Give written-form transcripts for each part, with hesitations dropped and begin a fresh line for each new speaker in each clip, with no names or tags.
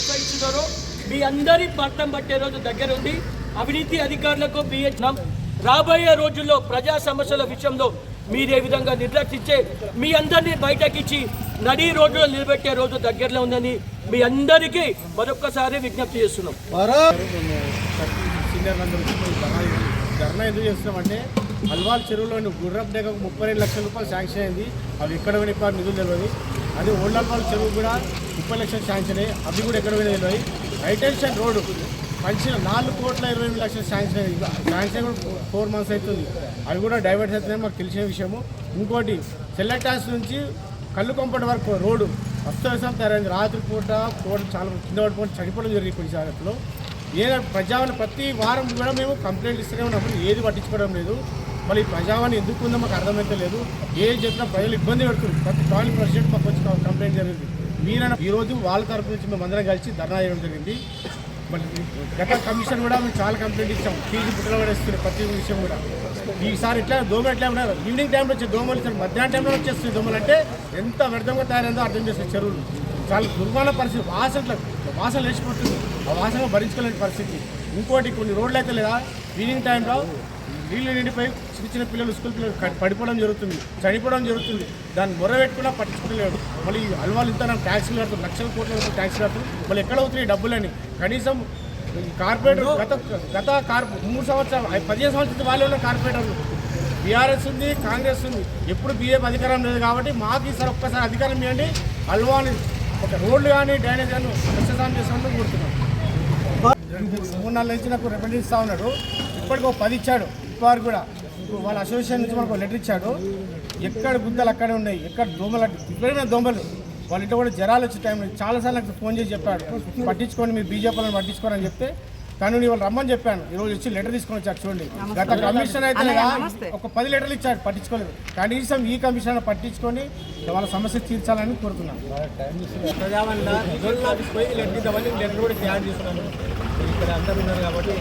ప్రోత్సహిస్తున్నారో మీ అందరి పట్టం పట్టే రోజు దగ్గర ఉంది. అవినీతి అధికారులకు రాబోయే రోజుల్లో ప్రజా సమస్యల విషయంలో మీరే విధంగా నిర్లక్షించే మీ అందరినీ బయటకిచ్చి నడి రోడ్డులో నిలబెట్టే రోజు దగ్గరలో ఉందని మీ అందరికీ మరొక్కసారి విజ్ఞప్తి చేస్తున్నాం.
ధర్నా ఎందుకు చేస్తున్నామంటే అల్వాల్ చెరువులోని గుర్రప్ డేగకు 32 లక్షల రూపాయలు శాంక్షన్ అయింది. అవి ఎక్కడ పోయినా నిధులు తెలియదు. అదే ఓల్డ్ అల్వాల్ చెరువు కూడా 30 లక్షలు శాంక్షన్ అయ్యి అవి కూడా ఎక్కడ పోయినా తెలియదు. హైటెన్షన్ రోడ్డు పంచిన 4,28,00,000 శాంక్షన్ అయింది. శాంక్షన్ కూడా 4 months అవుతుంది. అవి కూడా డైవర్ట్ అవుతున్నాయి మాకు తెలిసిన విషయము. ఇంకోటి సెల్లెటాస్ నుంచి కల్లుకొంపటి వరకు రోడ్డు అస్తవ్యస్తం తయారైంది. రాత్రి పూట చాలా కింద పడిపోయి చనిపోవడం జరిగింది కొన్ని జాగ్రత్తలో. ప్రజావాణి ప్రతి వారం కూడా మేము కంప్లైంట్ ఇస్తూనే ఉన్నప్పుడు ఏది పట్టించుకోవడం లేదు. మళ్ళీ ప్రజావాణి ఎందుకు ఉందో మాకు అర్థమైతే లేదు. ఏది చెప్పినా ప్రజలు ఇబ్బంది పెడుతుంది. ప్రతి కాలనీ ప్రెసిడెంట్ మాకు వచ్చి కంప్లైంట్ జరిగింది. మీరైనా ఈరోజు వాళ్ళ తరపు నుంచి మేము అందరం కలిసి ధర్నా చేయడం జరిగింది. మళ్ళీ గత కమిషన్ కూడా మేము చాలా కంప్లైంట్ ఇచ్చాం. ఫీజు పుట్టలో పడేస్తుంది ప్రతి విషయం కూడా. ఈసారి ఇట్లా దోమలు ఎట్లా ఉన్నారు, ఈవినింగ్ టైంలో వచ్చే దోమలు ఇస్తారు, మధ్యాహ్నం టైంలో వచ్చేస్తుంది దోమలు. అంటే ఎంత వ్యర్థంగా తయారైందో అర్థం చేస్తారు. చెరువులు చాలా దుర్మాన పరిస్థితి, వాసన లేచిపోతుంది. ఆ వాసన భరించుకోలేని పరిస్థితి. ఇంకోటి కొన్ని రోడ్లు అయితే లేదా ఈవినింగ్ టైంలో నీళ్ళు నిండిపోయి చిన్న పిల్లలు స్కూల్ పిల్లలు పడిపోవడం జరుగుతుంది, చనిపోవడం జరుగుతుంది. దాన్ని మొరబెట్టుకున్నా పట్టించుకోలేడు. మళ్ళీ అల్వాళ్ళు ఇంత ట్యాక్సీలు కడుతుంది, లక్షల కోట్ల వరకు ట్యాక్సీలు కడుతుంది. మళ్ళీ ఎక్కడ అవుతున్నాయి డబ్బులని? కనీసం కార్పొరేటర్ గత 3 సంవత్సరాలు 15 సంవత్సరాల వాళ్ళు ఉన్న కార్పొరేటర్లు బీఆర్ఎస్ ఉంది, కాంగ్రెస్ ఉంది. ఎప్పుడు బీజేపీ అధికారం లేదు కాబట్టి మాకు ఈసారి ఒక్కసారి అధికారం ఇవ్వండి. అల్వాని ఒక రోడ్లు కానీ డ్రైనేజ్ కానీ ప్రస్తుతం చేసినట్టు కోరుతున్నాం. 3 నెలల నుంచి నాకు రిప్రజెంట్ ఇస్తా ఉన్నాడు. ఇప్పటికి 10 ఇచ్చాడు. ఇప్పటివరకు కూడా వాళ్ళ అసోసియేషన్ నుంచి మనకు లెటర్ ఇచ్చాడు. ఎక్కడ గుద్దలు అక్కడే ఉన్నాయి, ఎక్కడ దోమలు ఇప్పుడైనా దోమలు. వాళ్ళ ఇంట్లో కూడా జ్వరాలు వచ్చే టైంలో చాలాసార్లు నాకు ఫోన్ చేసి చెప్పాడు, పట్టించుకోండి మీరు బీజేపీలను పట్టించుకోరని చెప్తే తను వాళ్ళు రమ్మని చెప్పాను. ఈరోజు వచ్చి లెటర్ తీసుకొని వచ్చారు. చూడండి, గత కమిషన్ అయితే ఒక 10 లెటర్లు ఇచ్చాడు, పట్టించుకోలేదు. కనీసం ఈ కమిషన్ పట్టించుకొని వాళ్ళ సమస్య తీర్చాలని కోరుతున్నాను. ప్రజావాణిలో నిధులు పోయి లెటర్ కూడా తయారు చేస్తున్నాను. ఇక్కడ అందరూ ఉన్నారు కాబట్టి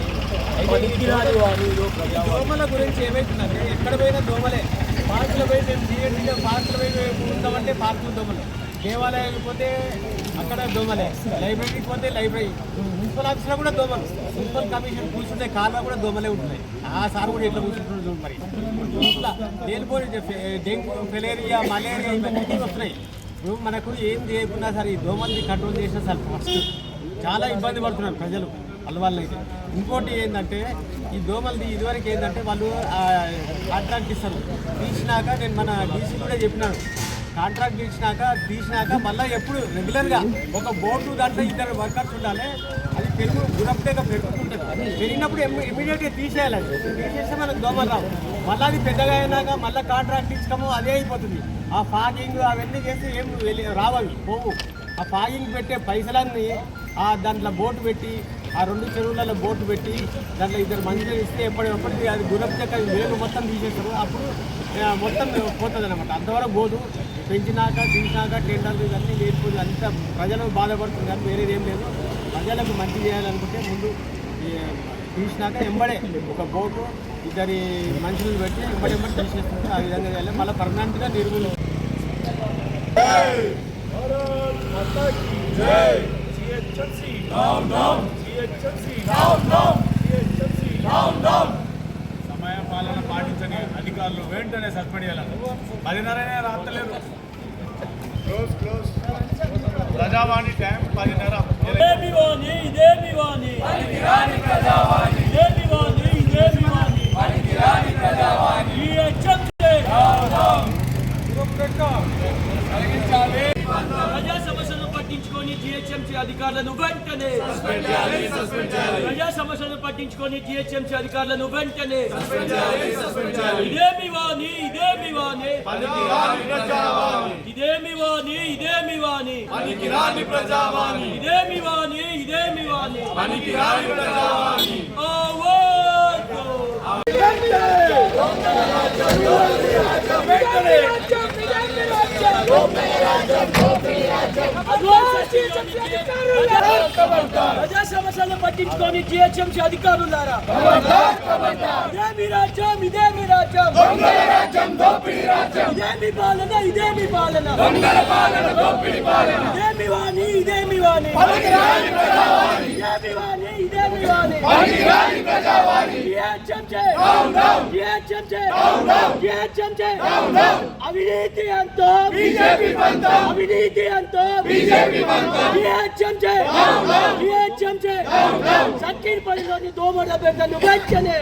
దోమల గురించి ఏమైతుందంటే ఎక్కడ పోయినా దోమలే. పార్కులు పోయి మేము థియేటర్లో పార్కులు పోయి ఉంటామంటే పార్కులు దోమలు, దేవాలయాలకు పోతే అక్కడ దోమలే, లైబ్రరీకి పోతే లైబ్రరీ, మున్సిపల్ ఆఫీస్లో కూడా దోమలు. మున్సిపల్ కమిషన్ కూర్చుంటే కాలువ కూడా దోమలే ఉంటున్నాయి. ఆ సార్ కూడా ఎట్లా కూర్చుంటున్నారు మరి. ఇట్లా లేనిపోయి డెంగ్యూ, మలేరియా ఇవన్నీ వస్తున్నాయి. ఇప్పుడు మనకు ఏం చేయకుండా సరే ఈ దోమల్ని కంట్రోల్ చేసిన సార్ ఫస్ట్ చాలా ఇబ్బంది పడుతున్నారు ప్రజలు అల్వాళ్ళు అయితే. ఇంకోటి ఏంటంటే ఈ దోమలది ఇదివరకు ఏంటంటే వాళ్ళు కాంట్రాక్ట్ ఇస్తారు, తీసినాక నేను మన డీసీ కూడా చెప్పినాను, కాంట్రాక్ట్ తీసినాక మళ్ళీ ఎప్పుడు రెగ్యులర్గా ఒక బోర్డు దాంట్లో 2 వర్కర్స్ ఉండాలి. అది పెరుగు గురప్పగా పెరుగుతుంటుంది. పెరిగినప్పుడు ఇమీడియట్గా తీసేయాలి. తీసేస్తే మనకు దోమలు రావు. మళ్ళీ అది పెద్దగా అయినాక మళ్ళీ కాంట్రాక్ట్ ఇచ్చుకోము, అదే అయిపోతుంది. ఆ ఫాగింగ్ అవన్నీ చేస్తే ఏం రావాలి పోవు. ఆ ఫాగింగ్ పెట్టే పైసలన్నీ దాంట్లో బోటు పెట్టి ఆ 2 చెరువులలో బోటు పెట్టి దాంట్లో 2 మందిని ఇస్తే ఎప్పటికీ అది గురప్పగా వేలు మొత్తం తీసేస్తారు. అప్పుడు మొత్తం పోతుంది అనమాట. అంతవరకు పోదు. పెంచినాక తీసినాక టెండర్లు ఇవన్నీ లేకపోతే అంత ప్రజలు బాధపడుతుంది. కానీ వేరేది ఏం లేదు. ప్రజలకు మంచి చేయాలనుకుంటే ముందు తీసినాక ఎంబడే ఒక బోటు 2 మనుషులు పెట్టి ఎంబడి తీసేస్తుంటే ఆ విధంగా చేయాలి. మళ్ళీ పర్మనెంట్గా నిర్మూలన. సమయ పాలన పాటించని అధికారులు వెంటనే సస్పెండ్ చేయాలని 10:30 రాత్రలేదు. ప్రజావాణి టైం 10:30.
ప్రజా సమస్యలను పట్టించుకొని జిహెచ్ఎంసీ అధికారులను వెంటనే ప్రజా సమస్యలను పట్టించుకొని జిహెచ్ఎంసీ అధికారులను వెంటనే ఇదేమి వాణి ఇదేమి వాణి ఇదేమి వాణి ఇదేమి వాణి ఇదేమి వాణి ఇదేమి వాణి ప్రజా సమస్యలను పట్టించుకొని జిహెచ్ఎంసీ అధికారులారా, ఇదేమి రాజ్యం ఇదేమి రాజ్యం, ఇదేమి పాలన ఇదేమి పాలన, ఇదేమి వాణి ఇదేమి వాణి. అవినీతి అంతా అవినీతి అంతా సక్కిరిపల్లిలోని దోమల బిడ్డను వెంటనే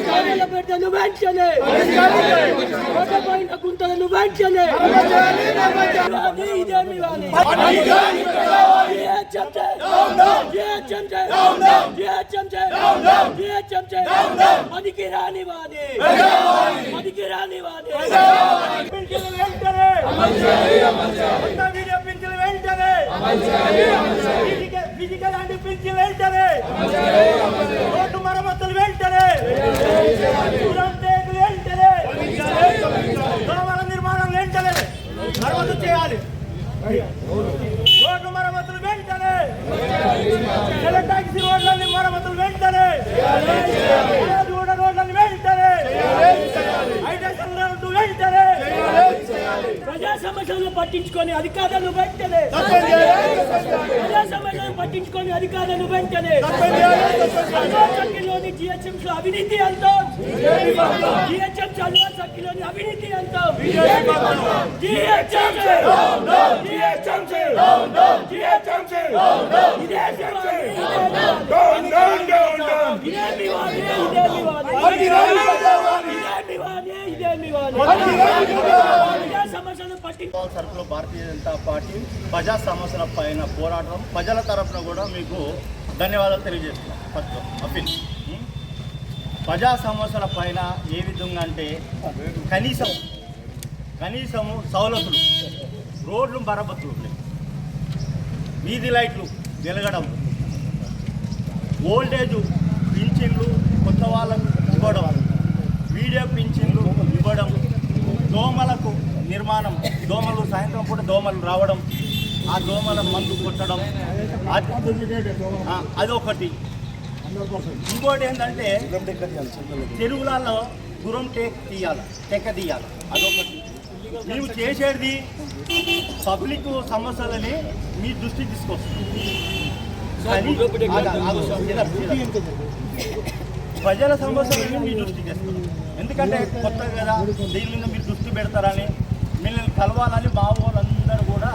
దోమల బిడ్డను వెంటనే రోడ్లపైన గుంతలను వెంటనే ఇదేమి వాణి పనికి రాని వాణి పనికి రాని వాణి ఫిజికల్ అండ్ పింఛన్ వెంటనే రోడ్డు మరమ్మతులు వెంటనే వెంటనే దోమల నిర్మాణం వెంటనే మరమ్మతు చేయాలి రోడ్డు మరమ్మతులు వెంటనే టాక్సీ రోడ్లన్నీ మరమ్మతులు వెంటనే రోడ్లన్నీ వెంటనే వెంటనే ప్రజా సమస్యలను పట్టించుకొని అధికారులను వెంటనే ప్రజా సమస్యలను పట్టించుకొని అధికారులను వెంటనే సర్కిల్లోని జిహెచ్ఎంసీ అవినీతి అంటాం జిహెచ్ఎంసీ అల్వా సర్కిల్లోని అవినీతి అంటాం
సరుకులు భారతీయ జనతా పార్టీ ప్రజా సమస్యల పైన పోరాటం ప్రజల తరఫున కూడా మీకు ధన్యవాదాలు తెలియజేస్తున్నాం. ఫస్ట్ అప్పీల్ ప్రజా సమస్యల పైన ఏ విధంగా అంటే కనీసము సౌలతులు, రోడ్లు మరమ్మతులు, వీధి లైట్లు వెలగడం, ఓల్డేజ్ పింఛన్లు కొత్త వాళ్ళకు ఇవ్వడం, వీడియో పింఛన్లు ఇవ్వడం, దోమలకు నిర్మాణం, దోమలు సాయంత్రం పూట దోమలు రావడం, ఆ దోమల మందు కొట్టడం, అదొకటి. ఇంకోటి ఏంటంటే చెరువులలో గురం టెక్క తీయాలి, అదొకటి. మేము చేసేది పబ్లిక్ సమస్యలని మీ దృష్టికి తీసుకొస్తాం. ప్రజల సమస్యలను మీ దృష్టికి తెస్తాం. ఎందుకంటే కొత్త కదా, దీని మీద మీరు దృష్టి పెడతారని మిమ్మల్ని కలవాలని మా వాళ్ళందరూ కూడా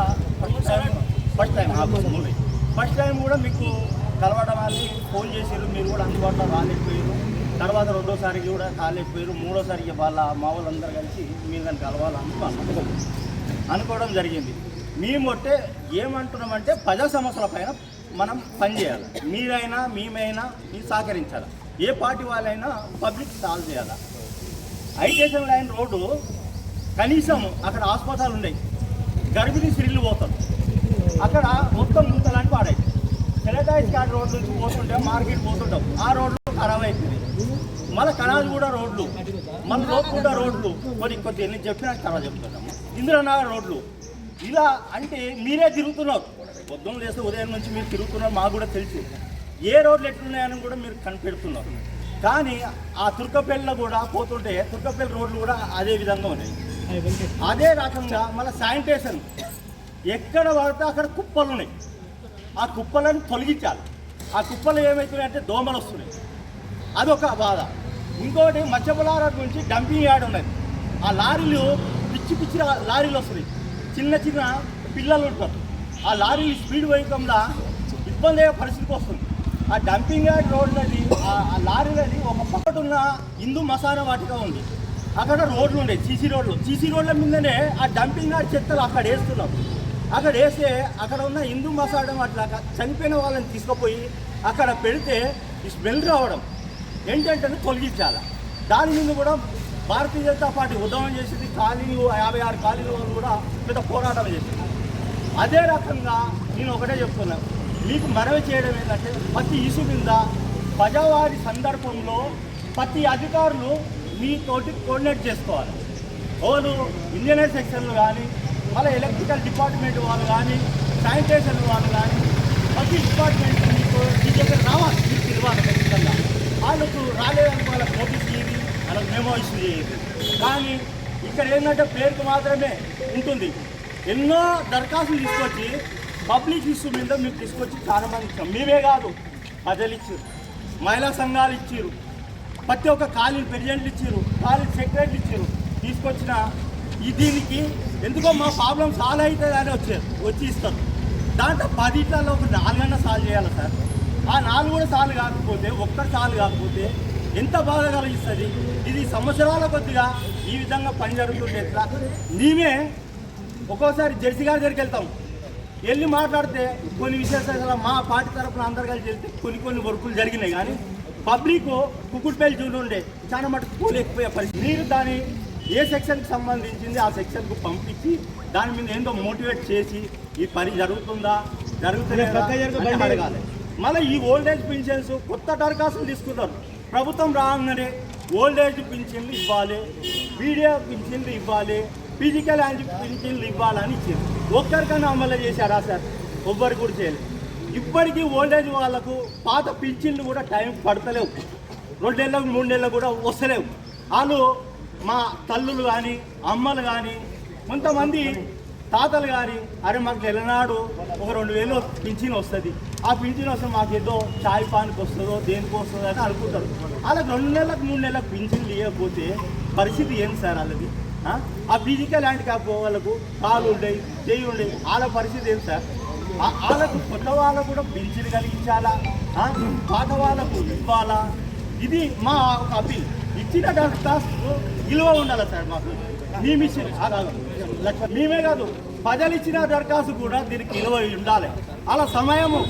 ఫస్ట్ టైం కూడా మీకు కలవడం అని ఫోన్ చేసారు. మీరు కూడా అందుబాటులో రాలేకపోయారు. తర్వాత రెండోసారికి కూడా కాలేకపోయారు. మూడోసారికి వాళ్ళ మా వాళ్ళందరూ కలిసి మీరు దాన్ని కలవాలని అనుకోవడం జరిగింది. మేమంటే ఏమంటున్నామంటే ప్రజా సమస్యల పైన మనం పనిచేయాలి. మీరైనా మేమైనా మీరు సహకరించాలి. ఏ పార్టీ వాళ్ళైనా పబ్లిక్ సాల్వ్ చేయాలి. ఐటేషన్ లైన్ రోడ్డు కనీసం అక్కడ హాస్పిటల్ ఉన్నాయి, గర్భిణీ స్త్రీలు పోతారు, అక్కడ మొత్తం గుంతలని పాడాయి. సెలటాయిస్ కార్డ్ రోడ్డు నుంచి పోతుంటాం, మార్కెట్ పోతుంటాం, ఆ రోడ్లు ఖరాబ్ అయిపోయింది. మళ్ళీ కణాలు కూడా రోడ్లు, మళ్ళీ లోపుకుంట రోడ్లు కొద్ది నేను చెప్పినా ఖరాబ్ చెప్తున్నాము. ఇందిరానగర్ రోడ్లు ఇలా అంటే మీరే తిరుగుతున్నారు. పొద్దున్న లేస్తే ఉదయం నుంచి మీరు తిరుగుతున్నారు, మాకు కూడా తెలుసు. ఏ రోడ్లు ఎట్లున్నాయని కూడా మీరు కనిపెడుతున్నారు. కానీ ఆ తుర్కపల్లిలో కూడా పోతుంటే తుర్కపల్లి రోడ్లు కూడా అదే విధంగా ఉన్నాయి. అదే రకంగా మళ్ళీ శానిటేషన్ ఎక్కడ పడితే అక్కడ కుప్పలు ఉన్నాయి. ఆ కుప్పలను తొలగించాలి. ఆ కుప్పలు ఏమవుతున్నాయంటే దోమలు వస్తున్నాయి, అదొక బాధ. ఇంకోటి మత్స్యపులార నుంచి డంపింగ్ యార్డ్ ఉన్నది. ఆ లారీలు పిచ్చి లారీలు వస్తున్నాయి, చిన్న చిన్న పిల్లలు ఉంటారు. ఆ లారీలు స్పీడ్ వేయకుండా ఇబ్బంది అయ్యే పరిస్థితికి వస్తుంది. ఆ డంపింగ్ యార్డ్ రోడ్లది, ఆ లారీలది ఒక పక్కన ఉన్న హిందూ మసాలా వాటిగా ఉంది. అక్కడ రోడ్లు ఉండే సీసీ రోడ్ల మీదనే ఆ డంపింగ్ యార్డ్ చెత్తలు అక్కడ వేస్తున్నారు. అక్కడ వేస్తే అక్కడ ఉన్న హిందూ మసాలా వాటిలా చనిపోయిన వాళ్ళని తీసుకుపోయి అక్కడ పెడితే ఈ స్మెల్ రావడం ఏంటంటే తొలగించాలి. దాని మీద కూడా భారతీయ జనతా పార్టీ ఉద్యమం చేసింది. ఖాళీలు 56 ఖాళీలు కూడా పెద్ద పోరాటం చేసింది. అదే రకంగా నేను ఒకటే చెప్తున్నాను, మీకు మనవి చేయడం ఏంటంటే ప్రతి ఇష్యూ కింద ప్రజావారి సందర్భంలో ప్రతి అధికారులు మీతోటి కోఆర్డినేట్ చేసుకోవాలి. వాళ్ళు ఇంజనీర్ సెక్షన్లు కానీ, మళ్ళీ ఎలక్ట్రికల్ డిపార్ట్మెంట్ వాళ్ళు కానీ, శానిటేషన్ వాళ్ళు కానీ, ప్రతి డిపార్ట్మెంట్ మీకు మీ దగ్గర రావాలి, మీరు పిలవాలి ఖచ్చితంగా. వాళ్ళకు రాలేదని వాళ్ళకి నోటీస్ ఇయ్యి, వాళ్ళకి మెమో ఇష్యూ చేయదు. కానీ ఇక్కడ ఏంటంటే పేరుకు మాత్రమే ఉంటుంది. ఎన్నో దరఖాస్తులు తీసుకొచ్చి పబ్లిక్ ఇష్యూ మీద మీరు తీసుకొచ్చి చాలా మంది ఇచ్చాం. మేమే కాదు, ప్రజలు ఇచ్చారు, మహిళా సంఘాలు ఇచ్చారు, ప్రతి ఒక్క కాలేజీ ప్రెసిడెంట్లు ఇచ్చారు, కాలేజీ సెక్రటరీలు ఇచ్చారు. తీసుకొచ్చిన దీనికి ఎందుకో మా ప్రాబ్లం సాల్వ్ అవుతుంది అని వచ్చి ఇస్తారు. దాంట్లో 10 ఒక 4 సాల్వ్ చేయాలి సార్. ఆ 4 కూడా సాల్వ్ కాకపోతే, ఒక్కటి సాల్వ్ కాకపోతే ఎంత బాధ కలిగిస్తుంది. ఇది సంవత్సరాల కొద్దిగా ఈ విధంగా పని జరుగుతుంటే ఎట్లా? మేమే ఒక్కోసారి జడ్జి గారి దగ్గరికి వెళ్తాం, వెళ్ళి మాట్లాడితే కొన్ని విశేషాలు మా పార్టీ తరఫున అందరు కలిసి వెళ్తే కొన్ని వర్కులు జరిగినాయి. కానీ పబ్లిక్ కుకుట్పల్లి జూన్ ఉండే చాలా మటుకు పోలేకపోయే పరిస్థితి. మీరు దాని ఏ సెక్షన్కి సంబంధించింది ఆ సెక్షన్కు పంపించి దాని మీద ఏందో మోటివేట్ చేసి ఈ పని జరుగుతుందా జరుగుతుంది అడగాలి. మళ్ళీ ఈ ఓల్డేజ్ పింఛన్స్ కొత్త దరఖాస్తులు తీసుకున్నారు. ప్రభుత్వం రాగానే ఓల్డేజ్ పింఛన్లు ఇవ్వాలి, వీడియో పింఛన్లు ఇవ్వాలి, ఫిజికల్ యాజ్ పింఛన్లు ఇవ్వాలని ఇచ్చారు. ఒక్కరికైనా అమలు చేశారా సార్? ఒవ్వరికి కూడా చేయలేదు. ఇప్పటికీ ఓల్డేజ్ వాళ్ళకు పాత పింఛన్లు కూడా టైం పడతలేవు, 2 నెలలకు 3 నెలలకు కూడా వస్తలేవు. వాళ్ళు మా తల్లులు కానీ అమ్మలు కానీ కొంతమంది తాతలు కానీ అరే మాకు నెలనాడు ఒక 2000 పింఛన్ వస్తుంది, ఆ పింఛన్ వస్తే మాకు ఏదో చాయ్ పానికి వస్తుందో దేనికి వస్తుందో అని అనుకుంటారు. వాళ్ళకి 2 నెలలకు 3 నెలలకు పింఛన్లు ఇవ్వకపోతే పరిస్థితి ఏం సార్ వాళ్ళది? ఆ ఫిజికల్ హ్యాండిక్యాప్ వాళ్ళకు కాలు ఉండేవి, చెయ్యి ఉండేవి, వాళ్ళ పరిస్థితి ఏం సార్? వాళ్ళకు కొత్త వాళ్ళకు కూడా పింఛన్ కలిగించాలా, పాత వాళ్ళకు ఇవ్వాలా? ఇది మా ఒక అప్పీల్. ఇచ్చిన దరఖాస్తు విలువ ఉండాలి సార్. మాకు మేమిచ్చిన మేమే కాదు, ప్రజలు ఇచ్చిన దరఖాస్తు కూడా దీనికి విలువ ఉండాలి. అలా సమయము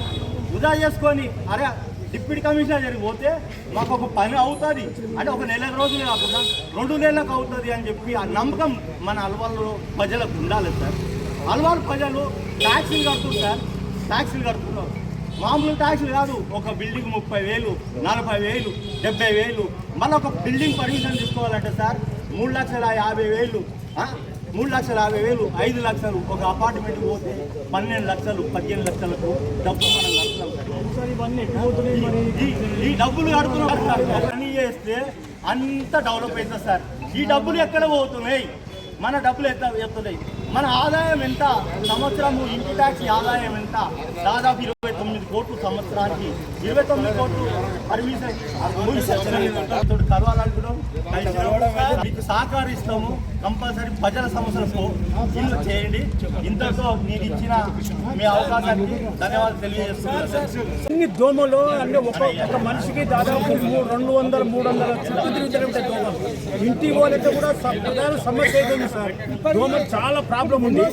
వృధా చేసుకొని అరే డిప్యూటీ కమిషనర్ జరిగి పోతే మాకు ఒక పని అవుతుంది అంటే ఒక 4 రోజులు కాకుండా 2 నెలలకు అవుతుంది అని చెప్పి ఆ నమ్మకం మన అల్వాళ్ళు ప్రజలకు ఉండాలి సార్. అల్వాళ్ళు ప్రజలు ట్యాక్సీలు కడుతున్నారు, ట్యాక్సీలు కడుతున్నారు. మామూలు ట్యాక్సీలు కాదు, ఒక బిల్డింగ్ 30,000, 40,000, 70,000. మళ్ళీ ఒక బిల్డింగ్ పర్మిషన్ తీసుకోవాలంటే సార్ 3,50,000, 3,50,000, 5 లక్షలు. ఒక అపార్ట్మెంట్కి పోతే 12 లక్షలు, 15 లక్షలకు డబ్బు మనం కడుతున్నాం సార్. ఈ డబ్బులు కడుతున్నాం పని చేస్తే అంత డెవలప్ అవుతుంది సార్. ఈ డబ్బులు ఎక్కడ పోతున్నాయి? మన డబ్బులు ఎత్తున్నాయి. మన ఆదాయం ఎంత? సంవత్సరము ఇంటి ట్యాక్స్ ఆదాయం ఎంత? దాదాపు 29 కోట్లు సంవత్సరానికి. 29 కోట్లు పర్మిషన్ కలవాలనుకున్నాం. మీకు సహకరిస్తాము కంపల్సరీ. ప్రజల సమస్యలకు ఇల్లు చేయండి. ఇంతతో నేను ఇచ్చిన మీ అవకాశానికి ధన్యవాదాలు తెలియజేస్తున్నాను.
అన్ని దోమలు అంటే ఒక మనిషికి దాదాపు 200-300 చుట్టూ తిరుగుతుంటే దోమలు ఇంటి వాళ్ళకి కూడా ప్రధాన సమస్య అవుతుంది సార్. దోమలు చాలా ప్రాబ్లం ఉంది.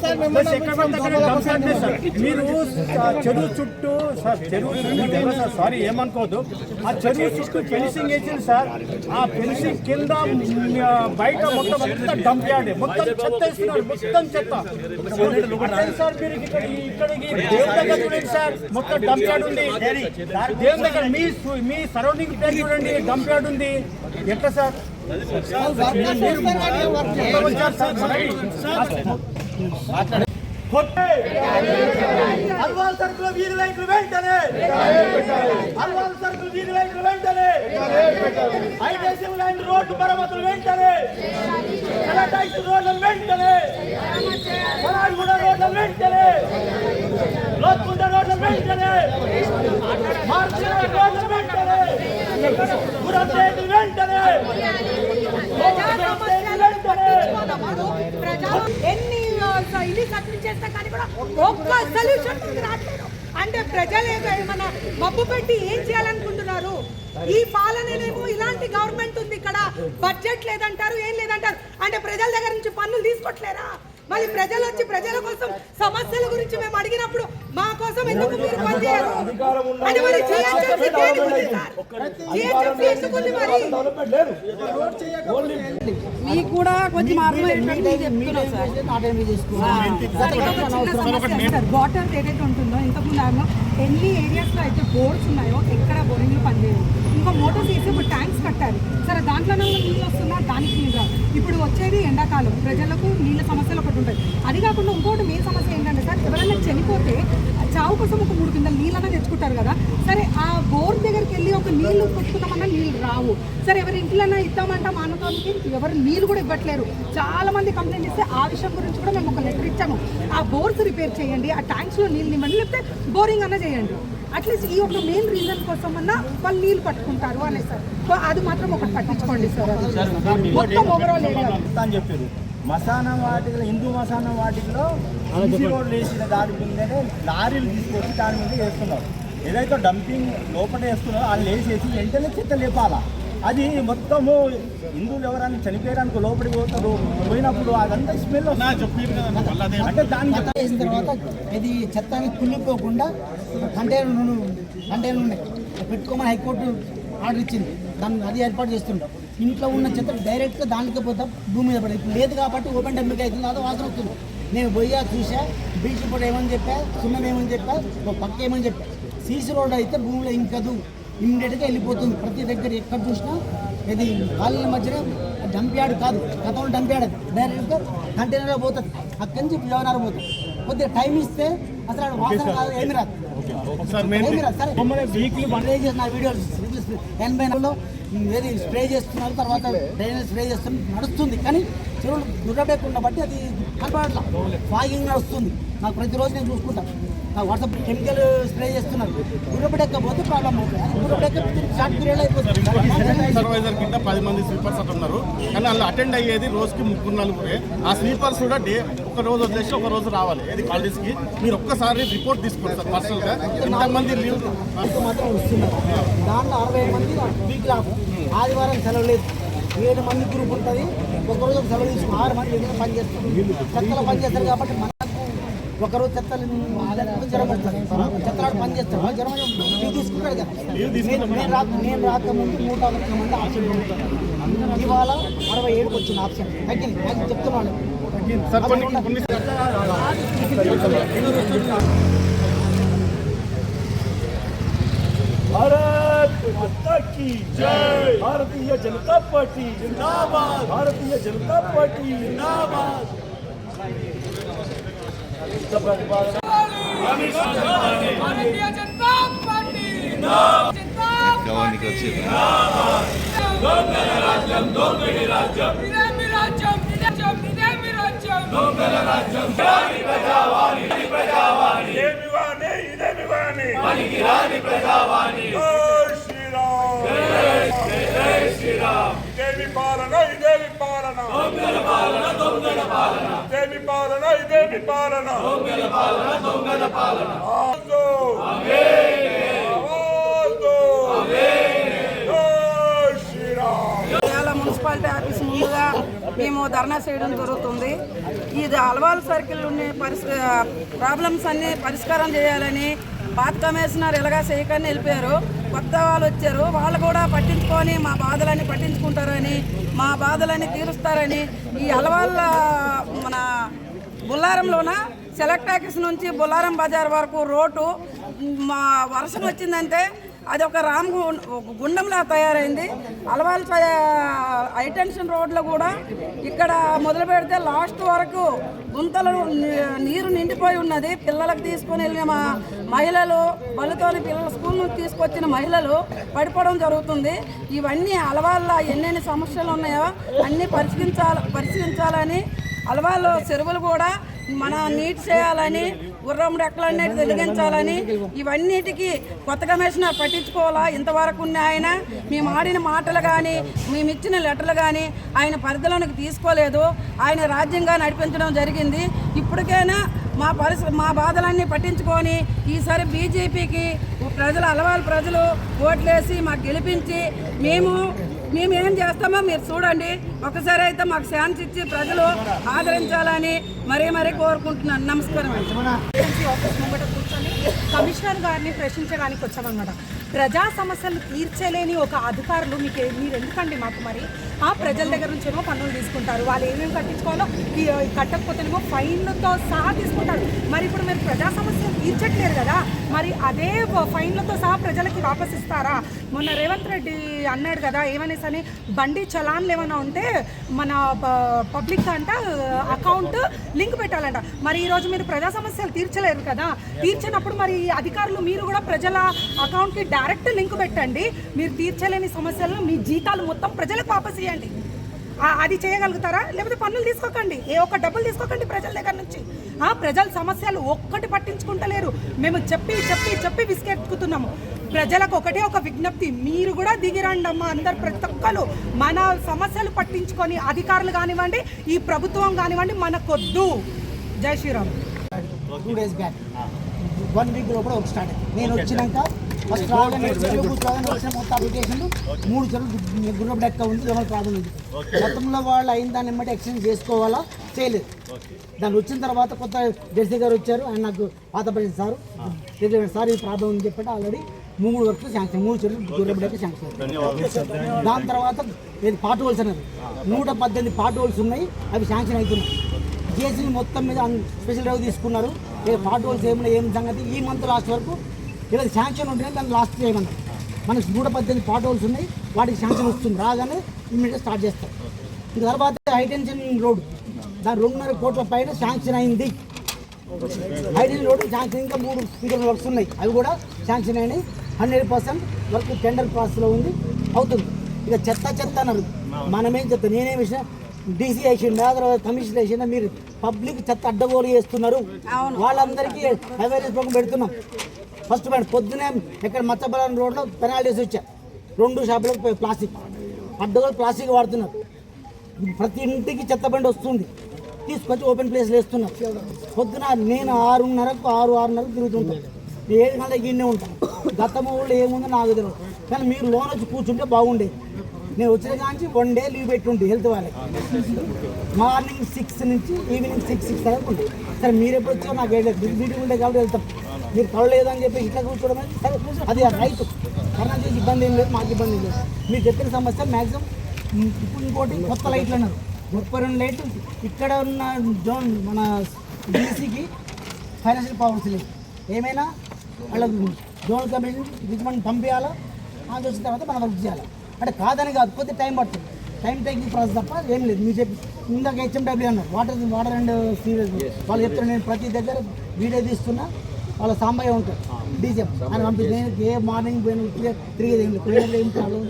మీరు చెరువు చుట్టూ సార్, చెరువు సార్ సారీ ఏమనుకోవద్దు, ఆ చెరువు చుట్టూ ఫెన్సింగ్ వేసింది సార్. ఆ ఫెన్సింగ్ కింద బయట మొత్తం డంప్ యార్డ్, మొత్తం చెత్త వేస్తున్నారు, మొత్తం చెత్త సార్. మీరు ఇక్కడికి దేవుని దగ్గర చూడండి సార్, మొత్తం డంప్ యార్డ్ ఉంది. దేవుని దగ్గర మీ సరౌండింగ్ ప్లేస్ చూడండి, డంప్ యార్డ్ ఉంది. ఎట్లా సార్?
అల్వాల్ సర్కుల్ వీధి లైట్లు వెంటనే, అల్వాల్ సర్కుల్ వీధి లైట్లు వెంటనే, ఐదేశం లైన్ రోడ్డు మరమ్మతులు వెంటనే, కలటాయిస్ రోడ్లు వెంటనే, కలాడిగూడ రోడ్లు వెంటనే, లోత్కుంట రోడ్లు వెంటనే, మార్చిల రోడ్లు వెంటనే, గురంపేట వెంటనే,
ఎన్ని ఇల్లు సబ్మిట్ చేస్తా కానీ కూడా ఒక్క సొల్యూషన్ రావట్లేదు. అంటే ప్రజలు ఏమన్నా మబ్బు పెట్టి ఏం చేయాలనుకుంటున్నారు? ఈ పాలనేమో ఇలాంటి గవర్నమెంట్ ఉంది, ఇక్కడ బడ్జెట్ లేదంటారు, ఏం లేదంటారు. అంటే ప్రజల దగ్గర నుంచి పన్నులు తీసుకోవట్లేరా? మళ్ళీ ప్రజలు వచ్చి ప్రజల కోసం సమస్యల గురించి మేము అడిగినప్పుడు మా కోసం ఎందుకు మీరు పనిచేయరు? అది మరి GHMC దేనికి ఉంది సార్? GHMC ఎందుకు ఉంది మరి?
మీకు కూడా కొంచెం అర్థమయ్యేటట్టు చెప్తున్నాం సార్. వాటర్ ఏదైతే ఉంటుందో ఇంతకుముందు ఎన్ని ఏరియాస్లో అయితే బోర్డ్స్ ఉన్నాయో ఎక్కడ బోరింగ్లు పనిచేయవు. ఇంకా మోటార్స్ వేసి ఇప్పుడు ట్యాంక్స్ కట్టారు సరే, దాంట్లోనే నీళ్ళు వస్తున్నా, దానికి నీళ్ళు రావు. ఇప్పుడు వచ్చేది ఎండాకాలం, ప్రజలకు నీళ్ళ సమస్యలు ఒకటి ఉంటుంది. అది కాకుండా ఇంకోటి మెయిన్ సమస్య ఏంటంటే సార్, ఎవరైనా చనిపోతే చావు కోసం ఒక 3 కిందలు నీళ్ళన్నా తెచ్చుకుంటారు కదా. సరే ఆ బోర్ దగ్గరికి వెళ్ళి ఒక నీళ్లు కొట్టుకుందామన్నా నీళ్ళు రావు. సరే ఎవరి ఇంట్లోనా ఇద్దామంట మానవతానికి ఎవరు నీళ్ళు కూడా ఇవ్వట్లేరు. చాలా మంది కంప్లైంట్ ఇస్తే ఆ విషయం గురించి కూడా మేము ఒక లెటర్ ఇచ్చాము. ఆ బోర్స్ రిపేర్ చేయండి, ఆ ట్యాంక్స్లో నీళ్ళు ఇవ్వండి, లేకపోతే బోరింగ్ అన్నా చేయండి. అట్లీస్ట్ ఈ ఒక మెయిన్ రీజన్ కోసం అన్నా వాళ్ళు నీళ్ళు పట్టుకుంటారు అనే సార్. సో అది మాత్రం ఒకటి పట్టించుకోండి సార్. మొత్తం ఓవరాల్ ఏరియా
అని చెప్పారు. మసానా వాటికలో హిందూ మసానా వాటికలో రోడ్లు వేసిన దాని మీదనే లారీలు తీసుకొచ్చి దాని మీద వేస్తున్నారు. ఏదైతే డంపింగ్ లోపల వేస్తున్నారో వాళ్ళు వేసేసి వెంటనే చెత్త లేపాలా. అది మొత్తము హిందువులు ఎవరైనా చనిపోయడానికి లోపలికి పోతారు, పోయినప్పుడు అదంతా స్మెల్ అంటే దాన్ని
వేసిన తర్వాత ఇది చెత్తని కుళ్ళిపోకుండా కంటైనర్ ఉన్నాయి పెట్టుకోమని హైకోర్టు ఆర్డర్ ఇచ్చింది. దాన్ని అది ఏర్పాటు చేస్తుంటాం. ఇంట్లో ఉన్న చెత్త డైరెక్ట్గా దానికి పోతా భూమి మీద పడేది. ఇప్పుడు లేదు కాబట్టి ఓపెన్ డంపింగ్ అవుతుంది, అదో వాసన వస్తుంది. నేను పోయా చూసా, బీచ్ కూడా ఏమని చెప్పా, సున్నం ఏమని చెప్పా, పక్క ఏమని చెప్పా. సీసీ రోడ్ అయితే భూమిలో ఇంకదు, ఇమ్మీడియట్గా వెళ్ళిపోతుంది. ప్రతి దగ్గర ఎక్కడ చూసినా ఇది కాళ్ళ మధ్యన డంప్ యార్డ్ కాదు, గతంలో డంప్ యార్డ్ అది డైరెక్ట్గా కంటైనర్లో పోతుంది. అక్కడి నుంచి వ్యవహారం పోతుంది. కొద్దిగా టైం ఇస్తే అసలు ఆడ వాసన కాదు, ఏమి రాదు. నా వీడియోలు 80లో ఏది స్ప్రే చేస్తున్నారు, తర్వాత డ్రైనేజ్ స్ప్రే చేస్తున్నారు, నడుస్తుంది. కానీ చెరువులు దుర్గబెట్టకుండా బట్టి అది కనపడట్లా, ఫాగింగ్ నడుస్తుంది. నాకు ప్రతిరోజు నేను చూసుకుంటాను. వాట్సాప్ కెమికల్ స్ప్రే చేస్తున్నారు. దుర్గబెట్టకపోతే ప్రాబ్లం అవుతుంది. అది దుర్గబెట్ట షార్ట్ పీరియడ్ అయిపోతుంది.
సూపర్వైజర్ కింద 10 మంది స్లీపర్స్ అట్లా ఉన్నారు. కానీ వాళ్ళు అటెండ్ అయ్యేది రోజుకి 3-4. ఆ స్లీపర్స్ కూడా ఒక రోజు వదిలేసి ఒక రోజు రావాలి. ఏది కాలేజ్కి మీరు ఒక్కసారి రిపోర్ట్ తీసుకోండి సార్. పర్సనల్గా ఎంతమంది లీవ్
మాత్రం వస్తున్నారు. దాంట్లో 60 మంది వీక్ ఆఫ్, ఆదివారం సెలవు లేదు. 7 మంది గ్రూప్ ఉంటుంది. ఒకరోజు సెలవు తీసుకుని 6 మంది దగ్గర పనిచేస్తారు. చెత్తలో పనిచేస్తారు కాబట్టి మనకు ఒకరోజు చెత్తలు జ్వరం వస్తుంది. చెత్తలాడు పనిచేస్తారు, జ్వరం లీవ్ తీసుకుంటాడు కదా. నేను రాకముందు 101 మంది ఆప్షన్ ఉంటారు. ఇవాళ 67కి వచ్చింది ఆప్షన్. తగ్గింది. నేను చెప్తున్నాను.
भारत माता की जय। भारतीय जनता पार्टी जिंदाबाद। भारतीय जनता पार्टी जिंदाबाद। भारतीय जनता पार्टी राज्यम दोंगली राज्यम इदेमी राज्यम इदेमी राज्यम दोंगली राज्यम प्रजावाणी प्रजावाणी इदेमी वाणी इदेमी वाणी मणिगिरानी प्रजावाणी जय श्री राम जय श्री राम इदेमी पालना इदेमी पालना दोंगली पालना दोंगली पालना इदेमी पालना इदेमी पालना दोंगली पालना दोंगली पालना आजो आमीन आवाजो आमीन
మున్సిపాలిటీ ఆఫీస్ ముందుగా మేము ధర్నా చేయడం జరుగుతుంది. ఇది అల్వాల్ సర్కిల్ ఉన్న ప్రాబ్లమ్స్ అన్ని పరిష్కారం చేయాలని పాత కమిషనర్ ఇలాగా చేయకని వెళ్ళిపోయారు. కొత్త వాళ్ళు వచ్చారు, వాళ్ళు కూడా పట్టించుకొని మా బాధలన్నీ పట్టించుకుంటారని, మా బాధలన్నీ తీరుస్తారని ఈ అల్వాల్ మన బుల్లారంలోన సెలెక్ట్ ఆఫీస్ నుంచి బుల్లారం బజార్ వరకు రోడ్డు మా వర్షం వచ్చిందంటే అది ఒక గుండంలా తయారైంది. అలవాల్ హైటెన్షన్ రోడ్లో కూడా ఇక్కడ మొదలు పెడితే లాస్ట్ వరకు గుంతలు నీరు నిండిపోయి ఉన్నది. పిల్లలకు తీసుకొని వెళ్ళిన మా మహిళలు, బళ్ళతోని పిల్లల స్కూల్ నుంచి తీసుకొచ్చిన మహిళలు పడిపోవడం జరుగుతుంది. ఇవన్నీ అలవాళ్ళ ఎన్నెన్ని సమస్యలు ఉన్నాయో అన్నీ పరిశీలించాలని, అలవాళ్ళు చెరువులు కూడా మన నీట్ చేయాలని, గుర్రం రెక్కలన్నిటి వెలిగించాలని, ఇవన్నిటికీ కొత్త కమిషనర్ పట్టించుకోవాలా. ఇంతవరకు ఉన్న ఆయన మేము ఆడిన మాటలు కానీ మేము ఇచ్చిన లెటర్లు కానీ ఆయన పరిధిలోనికి తీసుకోలేదు. ఆయన రాజ్యంగా నడిపించడం జరిగింది. ఇప్పటికైనా మా బాధలన్నీ పట్టించుకొని ఈసారి బీజేపీకి అలవాళ్ళ ప్రజలు ఓట్లేసి మాకు గెలిపించి మేమేం చేస్తామో మీరు చూడండి. ఒకసారి అయితే మాకు ఛాన్స్ ఇచ్చి ప్రజలు ఆదరించాలని మరీ కోరుకుంటున్నాను. నమస్కారం.
ఆఫీస్ ముంగట కూర్చొని కమిషనర్ గారిని ప్రశ్నించడానికి వచ్చామన్నమాట. ప్రజా సమస్యలు తీర్చలేని ఒక అధికారులు మీరు ఎందుకండి మాకు మరి
ఆ ప్రజల దగ్గర నుంచేమో పన్నులు తీసుకుంటారు. వాళ్ళు ఏమేమి కట్టించుకోవాలో కట్టకపోతేనేమో ఫైన్లతో సహా తీసుకుంటారు. మరి ఇప్పుడు మీరు ప్రజా సమస్యలు తీర్చట్లేరు కదా, మరి అదే ఫైన్లతో సహా ప్రజలకి వాపస్ ఇస్తారా? మొన్న రేవంత్ రెడ్డి అన్నాడు కదా ఏమనేసని, బండి చలాన్లు ఏమైనా ఉంటే మన పబ్లిక్ అంట అకౌంట్ లింక్ పెట్టాలంట. మరి ఈరోజు మీరు ప్రజా సమస్యలు తీర్చలేరు కదా, తీర్చినప్పుడు మరి అధికారులు మీరు కూడా ప్రజల అకౌంట్కి డైరెక్ట్ లింక్ పెట్టండి. మీరు తీర్చలేని సమస్యలను మీ జీతాలు మొత్తం ప్రజలకు వాపస్ ఇవ్వండి. అది చేయగలుగుతారా? లేకపోతే పన్నులు తీసుకోకండి, ఏ ఒక్క డబ్బులు తీసుకోకండి ప్రజల దగ్గర నుంచి. ప్రజల సమస్యలు ఒక్కటి పట్టించుకుంటలేరు. మేము చెప్పి చెప్పి చెప్పి విసిగెత్తుకుతున్నాము. ప్రజలకు ఒకటే ఒక విజ్ఞప్తి, మీరు కూడా దిగిరండి అమ్మా, అందరు ప్రతి ఒక్కరు మన సమస్యలు పట్టించుకొని, అధికారులు కానివ్వండి ఈ ప్రభుత్వం కానివ్వండి మనకొద్దు. జై శ్రీరామ్.
2 days బ్యాక్ 1 week లోపల ఒక స్టార్ట్ అయింది. నేను వచ్చినాక ఫస్ట్ వచ్చిన మొత్తం అప్లికేషన్లు 3 చెరువులు గుర్రపు డెక్క ఉంది, ఎవరి ప్రాబ్లం ఉంది. గతంలో వాళ్ళు అయిన దాన్ని బట్టి ఎక్స్చేంజ్ చేసుకోవాలా, చేయలేదు. దాన్ని వచ్చిన తర్వాత కొత్త జెర్సీ గారు వచ్చారు, ఆయన నాకు పాతపల్లి సార్ సార్ ఈ ప్రాబ్లం అని చెప్పి ఆల్రెడీ 3 వర్క్స్ శాంక్షన్, 3 చెరువులు గుర్రపు డెక్క శాంక్షన్. దాని తర్వాత పార్ట్ హోల్స్ అన్నారు, 118 పార్ట్ హోల్స్ ఉన్నాయి, అవి శాంక్షన్ అవుతున్నాయి. జేసీని మొత్తం మీద స్పెషల్ డ్రైవ్ తీసుకున్నారు. పార్ట్ హోల్స్ ఏం సంగతి ఈ మంత్ లాస్ట్ వరకు ఇలా శాంక్షన్ ఉంటేనే దాన్ని లాస్ట్ చేయమన్నారు. మనకి 118 పార్ట్ హోల్స్ ఉన్నాయి, వాటికి శాంక్షన్ వస్తుంది, రాగానే ఇమ్మీడియట్గా స్టార్ట్ చేస్తారు. ఈ తర్వాత హైటెన్షన్ రోడ్ దాని 2.5 కోట్ల పైన శాంక్షన్ అయింది. హైటెన్షన్ రోడ్ శాంక్షన్ ఇంకా 3 వర్క్స్ ఉన్నాయి, అవి కూడా శాంక్షన్ అయినాయి. 100% వర్క్ టెండర్ ప్రాసెస్లో ఉంది, అవుతుంది. ఇక చెత్త అన్నారు, మనమేం చెప్తాం, నేనేం విషయం డీసీ వేసిండా, తర్వాత కమిషనర్ వేసిండా, మీరు పబ్లిక్ చెత్త అడ్డగోలు చేస్తున్నారు. వాళ్ళందరికీ అవేర్నెస్ ప్రోగ్రామ్ పెడుతున్నాం. ఫస్ట్ పొద్దునే ఎక్కడ మచ్చబలం రోడ్లో పెనాల్టీస్ వచ్చా, 2 షాపులకు ప్లాస్టిక్ అడ్డగోలు ప్లాస్టిక్ వాడుతున్నారు. ప్రతి ఇంటికి చెత్త బండి వస్తుంది, తీసుకొచ్చి ఓపెన్ ప్లేస్లో వేస్తున్నారు. పొద్దున నేను 6:30కు తిరుగుతుంటాను, 7 గంటలకు గిన్నె ఉంటాను. గత ఊళ్ళో ఏముందో నాకు తెలియదు, కానీ మీరు లోన్ వచ్చి కూర్చుంటే బాగుండేది. నేను వచ్చిన కాంచి 1 day లీవ్ పెట్టుంటే హెల్త్ వాళ్ళకి, మార్నింగ్ 6 నుంచి ఈవినింగ్ 6 వరకు ఉంటుంది. సరే మీరు ఎప్పుడు వచ్చారో నాకు మీటింగ్ ఉండే కాబట్టి వెళ్తాం, మీరు కలవలేదని చెప్పి ఇట్లా కూర్చోవడం సరే అది రైతు. కరోనా చేసి ఇబ్బంది ఏం లేదు, మాకు ఇబ్బంది ఏం లేదు. మీరు చెప్పిన సమస్య మ్యాక్సిమం. ఇప్పుడు ఇంకోటి కొత్త లైట్లు అన్నారు, 32 లైట్లు ఇక్కడ ఉన్న జోన్ మన డీసీకి ఫైనాన్షియల్ పవర్స్ లేదు. ఏమైనా వాళ్ళకి జోన్ కమిషన్ రికమెండ్ పంపించాలా, అది వచ్చిన తర్వాత మనం వర్క్ చేయాలి. అంటే కాదని కాదు, కొద్దిగా టైం పడుతుంది, టైం టేకింగ్ ప్రాసెస్ తప్ప ఏం లేదు. మీరు చెప్పి ఇందాక హెచ్ఎండబ్ల్యూ అన్నారు, వాటర్ అండ్ సీవేజ్ వాళ్ళు చెప్తున్నారు. నేను ప్రతి దగ్గర వీడియో తీస్తున్నా, వాళ్ళ సాంబయ్య ఉంటారు డీసీఎం అని పంపిస్తే నేను ఏ మార్నింగ్ పోయిన తిరిగేది ఏం లేదు. ఏం ప్రాబ్లం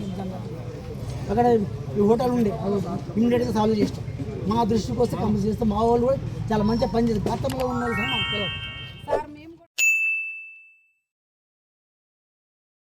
అక్కడ ఈ హోటల్ ఉండే ఇమ్మీడియట్గా సాల్వ్ చేస్తాం. మా దృష్టికి వస్తే కంపెనీ చేస్తాం. మా వాళ్ళు కూడా చాలా మంచిగా పనిచేస్తారు. గతంలో ఉన్న